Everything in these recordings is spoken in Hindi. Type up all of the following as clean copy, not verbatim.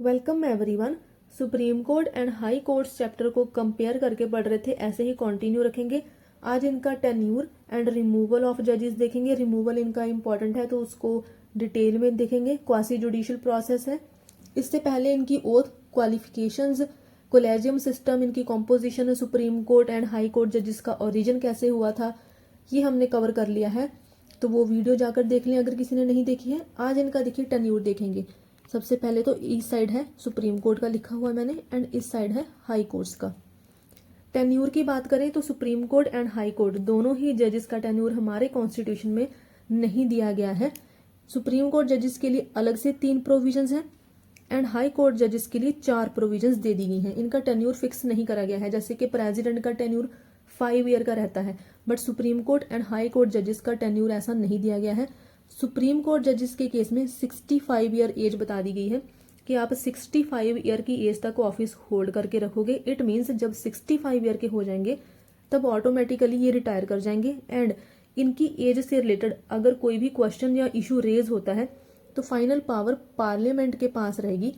Welcome everyone. Supreme court and high courts chapter को कंपेयर करके पढ़ रहे थे, ऐसे ही कंटिन्यू रखेंगे। आज इनका टेन्यूर एंड रिमूवल ऑफ जजेस देखेंगे। रिमूवल इनका इंपॉर्टेंट है तो उसको डिटेल में देखेंगे। क्वासी जुडिशियल प्रोसेस है। इससे पहले इनकी ओथ, क्वालिफिकेशंस, कोलेजियम सिस्टम, इनकी composition, supreme court and high court जजेस का ओरिजिन कैसे हुआ था, ये हमने कवर कर लिया है। तो वो वीडियो जाकर देख लें अगर किसी ने नहीं देखी है। आज इनका देखिए टेन्यूर देखेंगे। सबसे पहले तो इस साइड है सुप्रीम कोर्ट का लिखा हुआ मैंने, एंड इस साइड है हाई कोर्ट्स का। टेन्यूर की बात करें तो supreme court and high court दोनों ही जजेस का टेन्यूर हमारे कॉन्स्टिट्यूशन में नहीं दिया गया है। सुप्रीम कोर्ट जजेस के लिए अलग से 3 प्रोविजंस हैं एंड हाई कोर्ट जजेस के लिए 4 प्रोविजंस दे दी गई हैं। इनका टेन्यूर फिक्स नहीं करा गया है। जैसे कि प्रेसिडेंट का टेन्यूर 5 ईयर का रहता है, but supreme court and high court जजेस का टेन्यूर ऐसा नहीं दिया गया है। सुप्रीम कोर्ट जजेस के केस में 65 ईयर एज बता दी गई है कि आप 65 ईयर की एज तक ऑफिस होल्ड करके रखोगे। इट मीन्स जब 65 ईयर के हो जाएंगे तब ऑटोमेटिकली ये रिटायर कर जाएंगे। एंड इनकी एज से रिलेटेड अगर कोई भी क्वेश्चन या इशू रेज होता है तो फाइनल पावर पार्लियामेंट के पास रहेगी।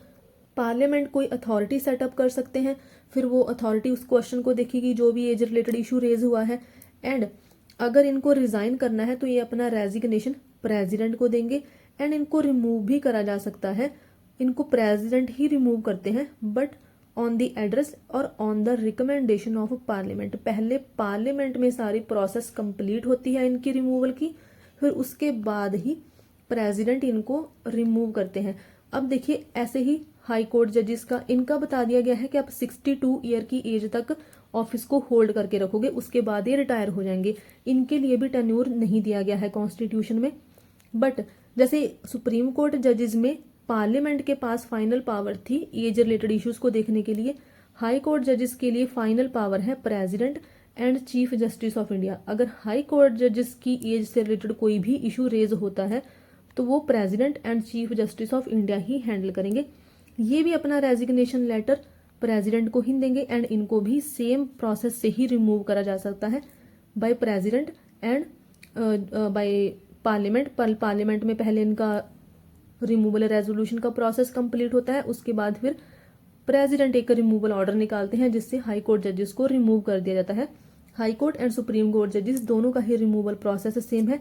पार्लियामेंट कोई अथॉरिटी सेटअप कर सकते हैं, फिर वो अथॉरिटी उस क्वेश्चन को देखेगी जो भी एज रिलेटेड इशू रेज हुआ है। एंड अगर इनको रिजाइन करना है तो ये अपना रेजिग्नेशन प्रेसिडेंट को देंगे। एंड इनको रिमूव भी करा जा सकता है। इनको प्रेसिडेंट ही रिमूव करते हैं, बट ऑन द एड्रेस और on the recommendation of parliament. पहले पार्लियामेंट में सारी प्रोसेस कंप्लीट होती है इनकी रिमूवल की, फिर उसके बाद ही प्रेसिडेंट इनको रिमूव करते हैं। अब देखिए ऐसे ही हाई कोर्ट जजेस का इनका बता दिया गया है कि आप 62 ईयर की एज तक ऑफिस को होल्ड करके रखोगे, उसके बाद ये रिटायर हो जाएंगे। इनके लिए भी टेन्योर नहीं दिया गया है कॉन्स्टिट्यूशन में। बट जैसे सुप्रीम कोर्ट जजेस में पार्लियामेंट के पास फाइनल पावर थी एज रिलेटेड इश्यूज को देखने के लिए, हाई कोर्ट जजेस के लिए फाइनल पावर है president and chief justice of India. अगर हाई कोर्ट जजेस की एज से रिलेटेड कोई भी इशू रेज होता है तो वो president and chief justice of India he handle करेंगे। ये भी अपना रेजिग्नेशन लेटर प्रेसिडेंट को ही देंगे एंड इनको भी सेम प्रोसेस से ही रिमूव करा जा सकता है by president and by parliament. Parliament में पहले इनका रिमूवल रेजोल्यूशन का प्रोसेस कंप्लीट होता है, उसके बाद फिर प्रेसिडेंट एक रिमूवल ऑर्डर निकालते हैं जिससे हाई कोर्ट जजेस को रिमूव कर दिया जाता है। High court and supreme court जजेस दोनों का ही रिमूवल प्रोसेस सेम है,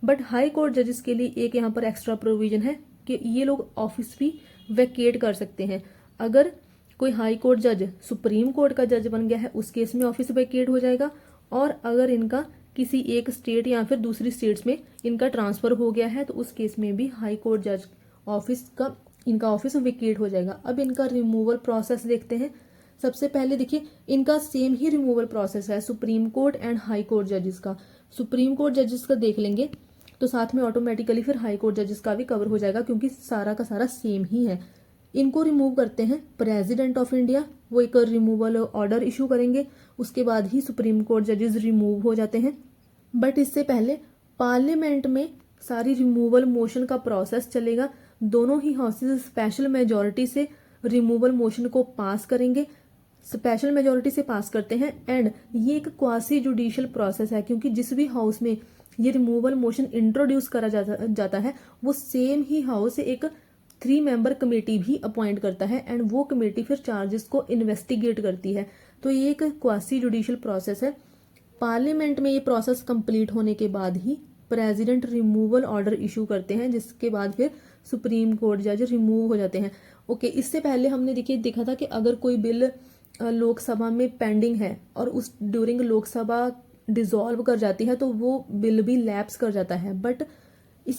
बट हाई कोर्ट जजेस के लिए एक यहाँ पर एक्स्ट्रा प्रोविजन है कि ये लोग ऑफिस भी वैकेट कर सकते हैं। अगर कोई हाई कोर्ट जज सुप्रीम कोर्ट का जज बन गया है उस केस में ऑफिस वैकेट हो जाएगा, और अगर इनका किसी एक स्टेट या फिर दूसरी स्टेट्स में इनका ट्रांसफर हो गया है तो उस केस में भी हाई कोर्ट जज ऑफिस का इनका ऑफिस वैकेट हो जाएगा। अब इनका रिमूवल प्रोसेस देखते हैं। सबसे पहले देखिए इनका सेम ही रिमूवल प्रोसेस है supreme court and high court जजेस का। सुप्रीम कोर्ट जजेस का देख लेंगे तो साथ में ऑटोमेटिकली फिर हाई कोर्ट जजेस का भी कवर हो जाएगा क्योंकि सारा का सारा सेम ही है। इनको रिमूव करते हैं प्रेसिडेंट ऑफ इंडिया, वो एक रिमूवल ऑर्डर इशू करेंगे, उसके बाद ही सुप्रीम कोर्ट जजेस रिमूव हो जाते हैं। बट इससे पहले पार्लियामेंट में सारी रिमूवल मोशन का प्रोसेस चलेगा। दोनों ही हाउसेज स्पेशल मेजोरिटी से रिमूवल मोशन को पास करेंगे, स्पेशल मेजोरिटी से पास करते हैं। एंड ये एक क्वासी जुडिशियल प्रोसेस है क्योंकि जिस भी हाउस में ये रिमूवल मोशन इंट्रोड्यूस करा जाता है वो सेम ही हाउस एक 3 मेंबर कमेटी भी अपॉइंट करता है एंड वो कमेटी फिर चार्जेस को इन्वेस्टिगेट करती है। तो ये एक क्वासी जुडिशियल प्रोसेस है। पार्लियामेंट में ये प्रोसेस कंप्लीट होने के बाद ही प्रेसिडेंट रिमूवल ऑर्डर इशू करते हैं, जिसके बाद फिर सुप्रीम कोर्ट जज रिमूव हो जाते हैं। ओके, इससे पहले हमने देखा था कि अगर कोई बिल लोकसभा में पेंडिंग है और उस ड्यूरिंग लोकसभा डिसॉल्व कर जाती है तो वो बिल भी लैप्स कर जाता है। बट इस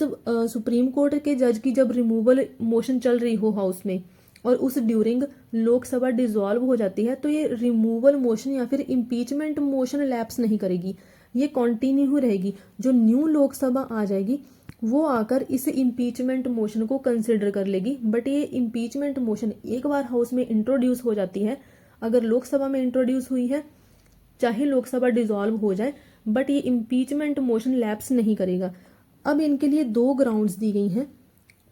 सुप्रीम कोर्ट के जज की जब रिमूवल मोशन चल रही हो हाउस में और उस ड्यूरिंग लोकसभा डिसॉल्व हो जाती है तो ये रिमूवल मोशन या फिर इम्पीचमेंट मोशन लैप्स नहीं करेगी, ये कंटिन्यू रहेगी। जो न्यू लोकसभा आ जाएगी वो आकर इस इम्पीचमेंट मोशन को कंसिडर कर लेगी। बट ये इम्पीचमेंट मोशन एक बार हाउस में इंट्रोड्यूस हो जाती है, अगर लोकसभा में इंट्रोड्यूस हुई है चाहे लोकसभा डिसॉल्व हो जाए, बट ये इम्पीचमेंट मोशन लैप्स नहीं करेगा। अब इनके लिए 2 ग्राउंड्स दी गई हैं,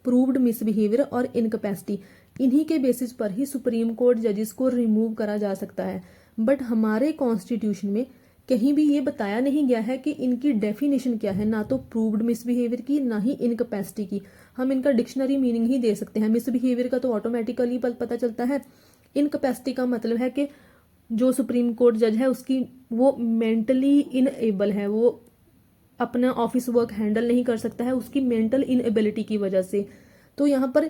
प्रूव्ड मिसबिहेवियर और इनकैपेसिटी। इन्हीं के बेसिस पर ही सुप्रीम कोर्ट जजेस को रिमूव करा जा सकता है। बट हमारे कॉन्स्टिट्यूशन में कहीं भी ये बताया नहीं गया है कि इनकी डेफिनेशन क्या है, ना तो प्रूव्ड मिसबिहेवियर की, ना ही इनकैपेसिटी की। हम इनका डिक्शनरी मीनिंग ही दे सकते हैं। मिसबिहेवियर का तो ऑटोमेटिकली पता चलता है। इनकैपेसिटी का मतलब है कि जो सुप्रीम कोर्ट जज है उसकी वो मेंटली इनएबल है, वो अपना ऑफिस वर्क हैंडल नहीं कर सकता है उसकी मेंटल इनएबिलिटी की वजह से। तो यहाँ पर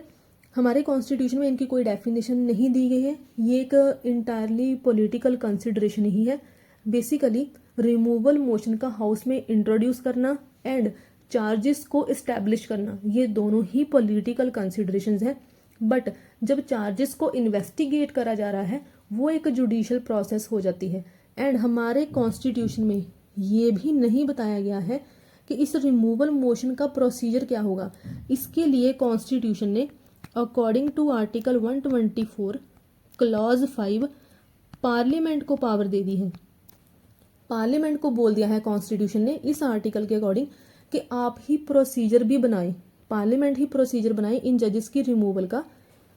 हमारे कॉन्स्टिट्यूशन में इनकी कोई डेफिनेशन नहीं दी गई है। ये एक इंटायरली पॉलिटिकल कंसिडरेशन ही है। बेसिकली रिमूवल मोशन का हाउस में इंट्रोड्यूस करना एंड चार्जेस को इस्टेब्लिश करना, ये दोनों ही पॉलिटिकल कंसिडरेशंस हैं। बट जब चार्जेस को इन्वेस्टिगेट करा जा रहा है वो एक जुडिशियल प्रोसेस हो जाती है। एंड हमारे कॉन्स्टिट्यूशन में ये भी नहीं बताया गया है कि इस रिमूवल मोशन का प्रोसीजर क्या होगा। इसके लिए कॉन्स्टिट्यूशन ने according to article 124 clause 5 parliament को पावर दे दी है। पार्लियामेंट को बोल दिया है कॉन्स्टिट्यूशन ने इस आर्टिकल के अकॉर्डिंग कि आप ही प्रोसीजर भी बनाएं, पार्लियामेंट ही प्रोसीजर बनाए इन जजेस की रिमूवल का।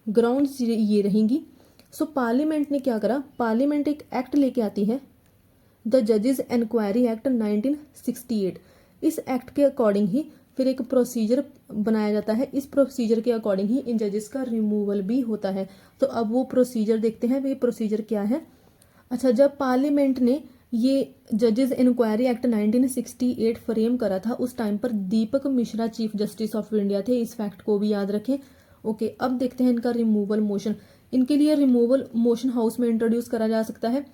ग्राउंड्स ये रहेंगी। सो पार्लियामेंट ने क्या करा, पार्लियामेंट एक एक्ट लेके आती है, द जजेस इंक्वायरी एक्ट 1968। इस एक्ट के अकॉर्डिंग ही फिर एक प्रोसीजर बनाया जाता है। इस प्रोसीजर के अकॉर्डिंग ही इन जजेस का रिमूवल भी होता है। तो अब वो प्रोसीजर देखते हैं, वे प्रोसीजर क्या है। अच्छा, जब पार्लियामेंट ने ये जजेस इंक्वायरी एक्ट 1968 फ्रेम करा था उस टाइम पर Deepak Mishra chief justice of India थे। इस फैक्ट को भी याद रखें। ओके, अब देखते हैं इनका रिमूवल मोशन। इनके लिए रिमूवल मोशन हाउस में इंट्रोड्यूस करा जा सकता है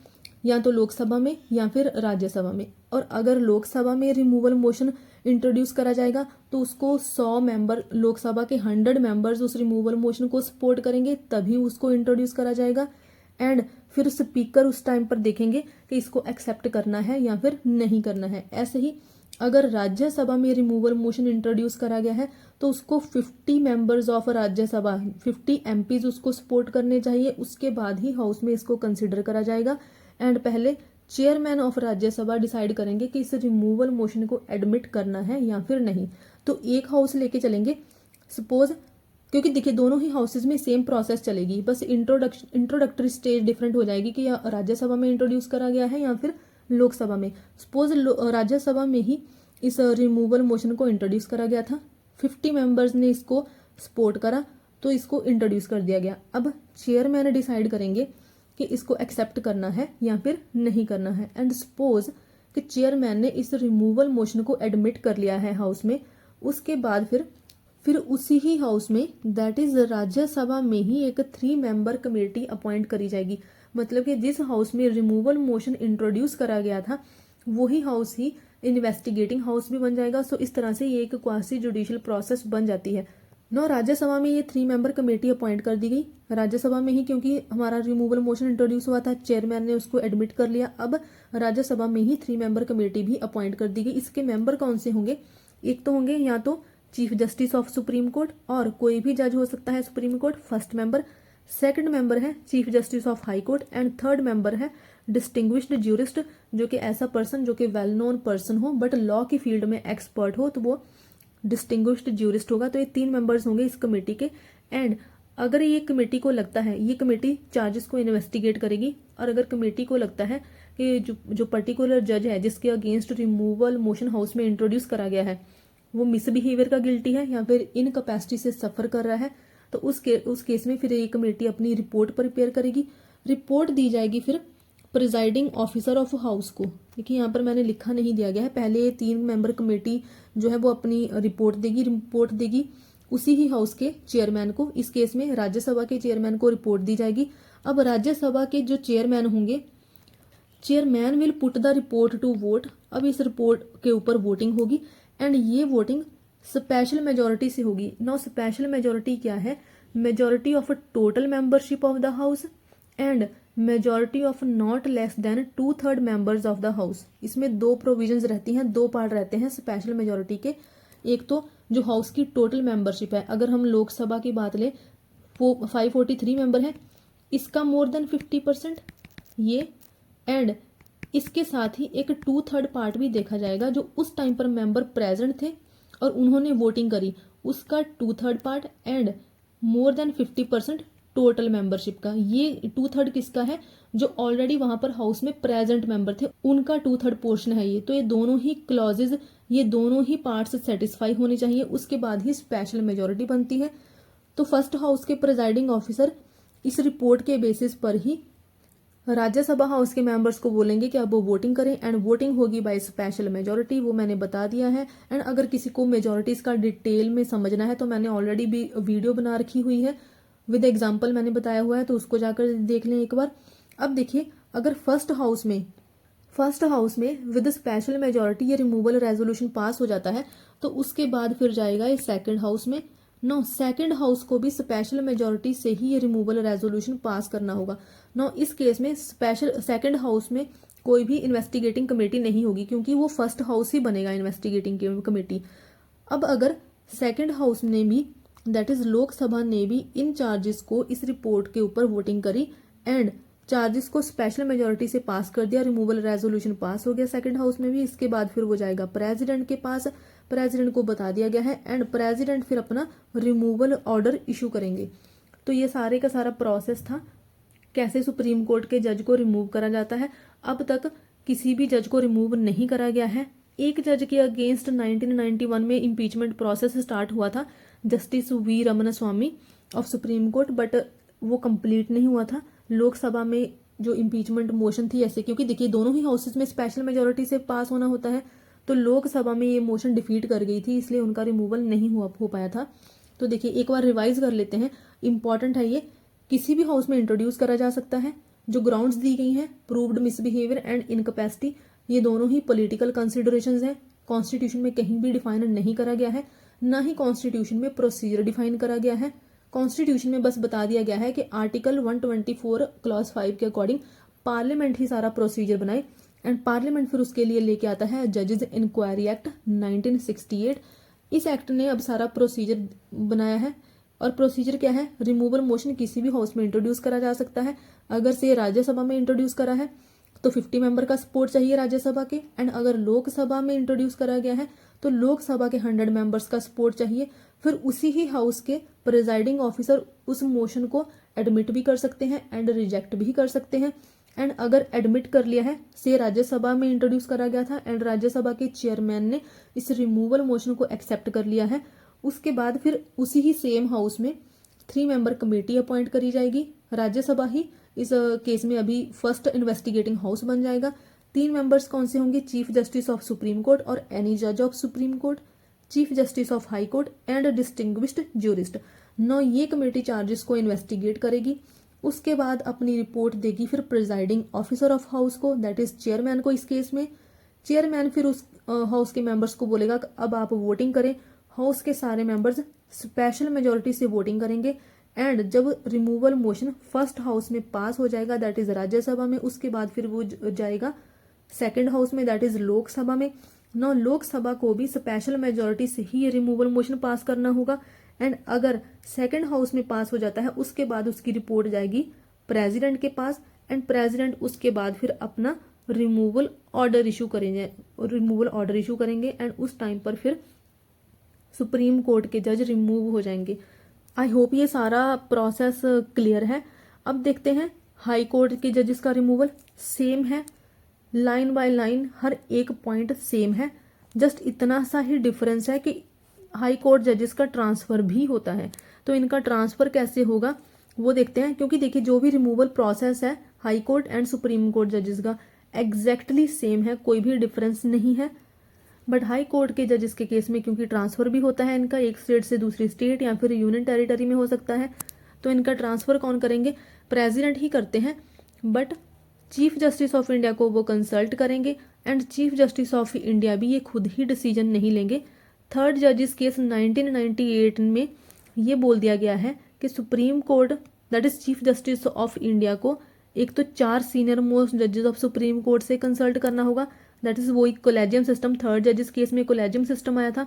या तो लोकसभा में या फिर राज्यसभा में। और अगर लोकसभा में रिमूवल मोशन इंट्रोड्यूस करा जाएगा तो उसको 100 मेंबर, लोकसभा के 100 मेंबर्स उस रिमूवल मोशन को सपोर्ट करेंगे तभी उसको इंट्रोड्यूस करा जाएगा। एंड फिर स्पीकर उस टाइम पर देखेंगे कि इसको एक्सेप्ट करना है या फिर नहीं करना है। ऐसे ही अगर राज्यसभा में रिमूवल मोशन इंट्रोड्यूस करा गया है तो उसको 50 मेंबर्स ऑफ राज्यसभा, 50 एमपीज उसको सपोर्ट करने चाहिए। उसके बाद ही हाउस में इसको कंसिडर करा जाएगा। एंड पहले चेयरमैन ऑफ राज्यसभा डिसाइड करेंगे कि इस रिमूवल मोशन को एडमिट करना है या फिर नहीं। तो एक हाउस लेके चलेंगे सपोज, क्योंकि देखिए दोनों ही हाउसेज में सेम प्रोसेस चलेगी, बस इंट्रोडक्टरी स्टेज डिफरेंट हो जाएगी कि राज्यसभा में इंट्रोड्यूस करा गया है या फिर लोकसभा में। सपोज राज्यसभा में ही इस रिमूवल मोशन को इंट्रोड्यूस करा गया था, 50 मेंबर्स ने इसको सपोर्ट करा तो इसको इंट्रोड्यूस कर दिया गया। अब चेयरमैन डिसाइड करेंगे कि इसको एक्सेप्ट करना है या फिर नहीं करना है। एंड सपोज कि चेयरमैन ने इस रिमूवल मोशन को एडमिट कर लिया है हाउस में, उसके बाद फिर उसी ही हाउस में, दैट इज राज्यसभा में ही एक 3 मेंबर कमेटी अपॉइंट करी जाएगी। मतलब कि जिस हाउस में रिमूवल मोशन इंट्रोड्यूस करा गया था वही हाउस ही इन्वेस्टिगेटिंग हाउस भी बन जाएगा। सो इस तरह से ये एक क्वासी जुडिशियल प्रोसेस बन जाती है। नो, राज्यसभा में ये 3 मेंबर कमेटी अपॉइंट कर दी गई राज्यसभा में ही, क्योंकि हमारा रिमूवल मोशन इंट्रोड्यूस हुआ था, चेयरमैन ने उसको एडमिट कर लिया। अब राज्यसभा में ही 3 मेंबर कमेटी भी अपॉइंट कर दी गई। इसके मेंबर कौन से होंगे, एक तो होंगे या तो chief justice of supreme court और कोई भी जज हो सकता है supreme court, first member. Second member है chief justice of high court and third member है डिस्टिंग्विश्ड ज्यूरिस्ट, जो कि ऐसा पर्सन जो कि वेल नोन पर्सन हो बट लॉ की फील्ड में एक्सपर्ट हो तो वो डिस्टिंग्विश्ड ज्यूरिस्ट होगा। तो ये 3 मेंबर्स होंगे इस कमेटी के। एंड अगर ये कमेटी को लगता है, ये कमेटी चार्जेस को इन्वेस्टिगेट करेगी, और अगर कमेटी को लगता है कि जो पर्टिकुलर जज है जिसके अगेंस्ट रिमूवल मोशन हाउस में इंट्रोड्यूस करा गया है वो मिसबिहेवियर का गिल्टी है या फिर इनकैपेसिटी से सफर कर रहा है, तो उस केस में फिर ये कमेटी अपनी रिपोर्ट प्रिपेयर करेगी। रिपोर्ट दी जाएगी फिर प्रिजाइडिंग ऑफिसर ऑफ हाउस को। देखिए यहाँ पर मैंने लिखा नहीं दिया गया है, पहले ये 3 मेंबर कमेटी जो है वो अपनी रिपोर्ट देगी उसी ही हाउस के चेयरमैन को। इस केस में राज्यसभा के चेयरमैन को रिपोर्ट दी जाएगी। अब राज्यसभा के जो चेयरमैन होंगे, chairman will put the report to vote. अब इस रिपोर्ट के ऊपर वोटिंग होगी एंड ये वोटिंग स्पेशल मेजोरिटी से होगी। नो, स्पेशल मेजोरिटी क्या है, majority of total membership of the house and majority of not less than 2/3 members of the house. इसमें 2 प्रोविजंस रहती हैं, 2 पार्ट रहते हैं स्पेशल मेजोरिटी के। एक तो जो हाउस की टोटल मेंबरशिप है, अगर हम लोकसभा की बात लें 543 मेंबर है, इसका मोर देन 50% ये, एंड इसके साथ ही एक 2/3 पार्ट भी देखा जाएगा जो उस टाइम पर मेंबर प्रेजेंट थे और उन्होंने वोटिंग करी, उसका 2/3 part and more than 50% total membership का। ये 2/3 किसका है, जो ऑलरेडी वहां पर हाउस में प्रेजेंट मेंबर थे उनका 2/3 पोर्शन है ये। तो ये दोनों ही क्लॉजेज, ये दोनों ही पार्ट्स सेटिस्फाई होने चाहिए, उसके बाद ही स्पेशल मेजोरिटी बनती है। तो फर्स्ट हाउस के प्रिजाइडिंग ऑफिसर इस रिपोर्ट के बेसिस पर ही राज्यसभा हाउस के मेंबर्स को बोलेंगे कि अब वो वोटिंग करें, एंड वोटिंग होगी बाय स्पेशल मेजोरिटी, वो मैंने बता दिया है। एंड अगर किसी को मेजोरिटीज का डिटेल में समझना है तो मैंने ऑलरेडी भी वीडियो बना रखी हुई है, विद एग्जाम्पल मैंने बताया हुआ है, तो उसको जाकर देख लें एक बार। अब देखिए, अगर फर्स्ट हाउस में विद स्पेशल मेजोरिटी ये रिमूवल रेजोल्यूशन पास हो जाता है, तो उसके बाद फिर जाएगा ये सेकंड हाउस में। नो, सेकंड हाउस को भी स्पेशल मेजोरिटी से ही ये रिमूवल रेजोल्यूशन पास करना होगा। नो, इस केस में स्पेशल सेकंड हाउस में कोई भी इन्वेस्टिगेटिंग कमेटी नहीं होगी, क्योंकि वो फर्स्ट हाउस ही बनेगा इन्वेस्टिगेटिंग कमेटी। अब अगर सेकंड हाउस ने भी, दैट इज लोकसभा ने भी इन चार्जेस को इस रिपोर्ट के ऊपर वोटिंग करी एंड चार्जेस को स्पेशल मेजोरिटी से पास कर दिया, रिमूवल रेजोल्यूशन पास हो गया सेकंड हाउस में भी, इसके बाद फिर वो जाएगा प्रेसिडेंट के पास, प्रेसिडेंट को बता दिया गया है एंड प्रेसिडेंट फिर अपना रिमूवल ऑर्डर इशू करेंगे। तो ये सारे का सारा प्रोसेस था कैसे सुप्रीम कोर्ट के जज को रिमूव करा जाता है। अब तक किसी भी जज को रिमूव नहीं करा गया है। एक जज के अगेंस्ट 1991 में इम्पीचमेंट प्रोसेस स्टार्ट हुआ था, justice V Ramaswami of supreme court, but वो कंप्लीट नहीं हुआ था। लोकसभा में जो इम्पीचमेंट मोशन थी ऐसे, क्योंकि देखिए दोनों ही हाउसेस में स्पेशल मेजोरिटी से पास होना होता है, तो लोकसभा में ये मोशन डिफीट कर गई थी, इसलिए उनका रिमूवल नहीं हो पाया था। तो देखिए एक बार रिवाइज कर लेते हैं, इंपॉर्टेंट है ये। किसी भी हाउस में इंट्रोड्यूस करा जा सकता है। जो ग्राउंड्स दी गई हैं, प्रूव्ड मिसबिहेवियर एंड इनकैपेसिटी, ये दोनों ही पॉलिटिकल कंसिडरेशंस हैं। कॉन्स्टिट्यूशन में कहीं भी डिफाइन नहीं करा गया है, ना ही कॉन्स्टिट्यूशन में प्रोसीजर डिफाइन करा गया है। कॉन्स्टिट्यूशन में बस बता दिया गया है कि आर्टिकल 124 क्लॉज 5 के अकॉर्डिंग पार्लियामेंट ही सारा प्रोसीजर बनाए, एंड पार्लियामेंट फिर उसके लिए लेके आता है जजेस इंक्वायरी एक्ट 1968। इस एक्ट ने अब सारा प्रोसीजर बनाया है, और प्रोसीजर क्या है, रिमूवल मोशन किसी भी हाउस में इंट्रोड्यूस करा जा सकता है। अगर से राज्यसभा में इंट्रोड्यूस करा है तो 50 मेंबर का सपोर्ट चाहिए राज्यसभा के, एंड अगर लोकसभा में इंट्रोड्यूस करा गया है तो लोकसभा के 100 मेंबर्स का सपोर्ट चाहिए। फिर उसी ही हाउस के प्रिजाइडिंग ऑफिसर उस मोशन को एडमिट भी कर सकते हैं एंड रिजेक्ट भी कर सकते हैं। एंड अगर एडमिट कर लिया है, से राज्यसभा में इंट्रोड्यूस करा गया था एंड राज्यसभा के चेयरमैन ने इस रिमूवल मोशन को एक्सेप्ट कर लिया है, उसके बाद फिर उसी ही सेम हाउस में 3 मेंबर कमेटी अपॉइंट करी जाएगी। राज्यसभा ही इस केस में अभी फर्स्ट इन्वेस्टिगेटिंग हाउस बन जाएगा। 3 मेंबर्स कौन से होंगे, chief justice of supreme court और एनी जज of supreme court, chief justice of high court and distinguished jurist. नौ, ये कमेटी चार्जेस को इन्वेस्टिगेट करेगी, उसके बाद अपनी रिपोर्ट देगी फिर प्रिजाइडिंग ऑफिसर ऑफ हाउस को, दैट इज चेयरमैन को। इस केस में चेयरमैन फिर उस हाउस के मेंबर्स को बोलेगा कि अब आप वोटिंग करें। हाउस के सारे मेंबर्स स्पेशल मेजोरिटी से वोटिंग करेंगे, एंड जब रिमूवल मोशन फर्स्ट हाउस में पास हो जाएगा, दैट इज राज्यसभा में, उसके बाद फिर वो जाएगा सेकंड हाउस में, दैट इज लोकसभा में। नौ, लोकसभा को भी स्पेशल मेजोरिटी से ही ये रिमूवल मोशन पास करना होगा, एंड अगर सेकंड हाउस में पास हो जाता है उसके बाद उसकी रिपोर्ट जाएगी प्रेसिडेंट के पास, एंड प्रेसिडेंट उसके बाद फिर अपना रिमूवल ऑर्डर इशू करेंगे एंड उस टाइम पर फिर सुप्रीम कोर्ट के जज रिमूव हो जाएंगे। आई होप ये सारा प्रोसेस क्लियर है। अब देखते हैं हाई कोर्ट के जजेस का रिमूवल। सेम है, लाइन बाय लाइन हर एक पॉइंट सेम है, जस्ट इतना सा ही डिफरेंस है कि हाई कोर्ट जजेस का ट्रांसफर भी होता है। तो इनका ट्रांसफर कैसे होगा वो देखते हैं, क्योंकि देखिए जो भी रिमूवल प्रोसेस है high court and supreme court जजेस का एग्जैक्टली सेम है, कोई भी डिफरेंस नहीं है। बट हाई कोर्ट के जजेस के केस में क्योंकि ट्रांसफर भी होता है इनका, एक स्टेट से दूसरी स्टेट या फिर यूनियन टेरिटरी में हो सकता है, तो इनका ट्रांसफर कौन करेंगे, प्रेसिडेंट ही करते हैं। But chief justice of India को वो कंसल्ट करेंगे, and chief justice of India भी ये खुद ही डिसीजन नहीं लेंगे। थर्ड जजिस केस 1998 में ये बोल दिया गया है कि supreme court, that is chief justice of India को एक तो 4 सीनियर मोस्ट जजेस ऑफ सुप्रीम कोर्ट से कंसल्ट करना होगा, दैट इज वो एक कोलेजियम सिस्टम। थर्ड जजिस केस में कोलेजियम सिस्टम आया था,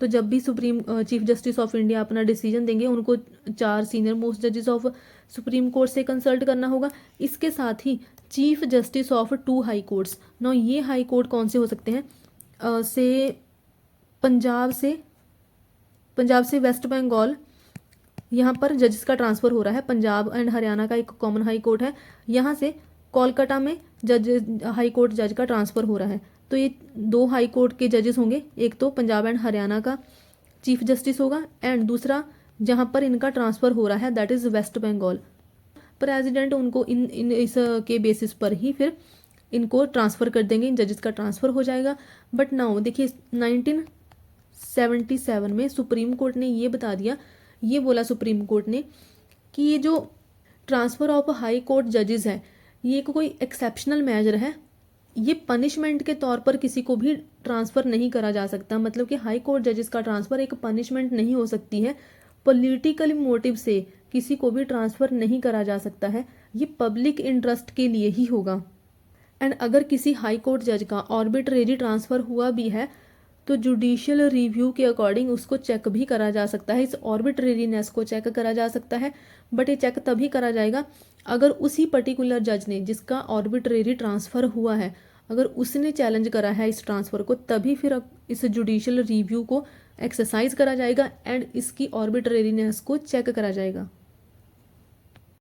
तो जब भी चीफ जस्टिस ऑफ इंडिया अपना डिसीजन देंगे उनको 4 सीनियर मोस्ट जजेस ऑफ सुप्रीम कोर्ट से कंसल्ट करना होगा। इसके साथ ही chief justice of 2 high courts. No, ये हाई कोर्ट कौन से हो सकते हैं, पंजाब से वेस्ट बंगाल, यहाँ पर जजेस का ट्रांसफ़र हो रहा है, पंजाब एंड हरियाणा का एक कॉमन हाई कोर्ट है, यहाँ से कोलकाता में जज हाई कोर्ट जज का ट्रांसफ़र हो रहा है। तो ये 2 हाई कोर्ट के जजेस होंगे, एक तो पंजाब एंड हरियाणा का चीफ जस्टिस होगा एंड दूसरा जहाँ पर इनका ट्रांसफ़र हो रहा है that is West Bengal. President उनको इन इस के बेसिस पर ही फिर इनको ट्रांसफ़र कर देंगे, इन जजेस का ट्रांसफ़र हो जाएगा। बट नाउ देखिए 1977 में सुप्रीम कोर्ट ने ये बता दिया, ये बोला सुप्रीम कोर्ट ने कि ये जो ट्रांसफ़र ऑफ हाई कोर्ट जजेस है ये कोई एक्सेप्शनल मेजर है, ये पनिशमेंट के तौर पर किसी को भी ट्रांसफ़र नहीं करा जा सकता। मतलब कि हाई कोर्ट जजेस का ट्रांसफ़र एक पनिशमेंट नहीं हो सकती है, पॉलिटिकल मोटिव से किसी को भी ट्रांसफ़र नहीं करा जा सकता है, ये पब्लिक इंटरेस्ट के लिए ही होगा। एंड अगर किसी हाई कोर्ट जज का ऑर्बिट्रेरी ट्रांसफ़र हुआ भी है तो जुडिशियल रिव्यू के अकॉर्डिंग उसको चेक भी करा जा सकता है, इस ऑर्बिट्रेरीनेस को चेक करा जा सकता है। बट ये चेक तभी करा जाएगा अगर उसी पर्टिकुलर जज ने जिसका ऑर्बिट्रेरी ट्रांसफ़र हुआ है अगर उसने चैलेंज करा है इस ट्रांसफ़र को, तभी फिर इस जुडिशियल रिव्यू को एक्सरसाइज करा जाएगा एंड इसकी ऑर्बिट्रेरीनेस को चेक करा जाएगा।